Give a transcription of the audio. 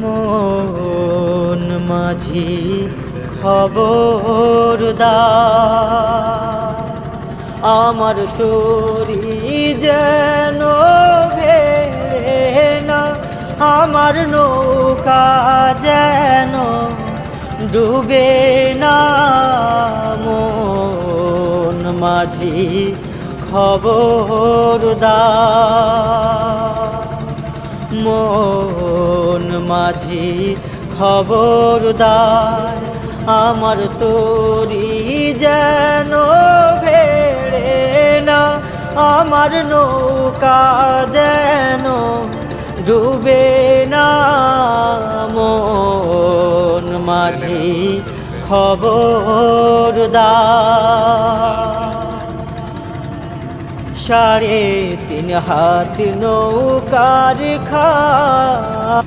মন মাঝি খবরদার, আমার তোরি যেন ভেড়ে না, আমার নৌকা যেন ডুবে না। মন মাঝি খবরদার, মন মাঝি খবরদার, আমার তোরি যেন ভেড়ে না, আমার নৌকা যেন ডুবে না। মন মাঝি খবরদার, 3.5 হাত নৌকার খাল,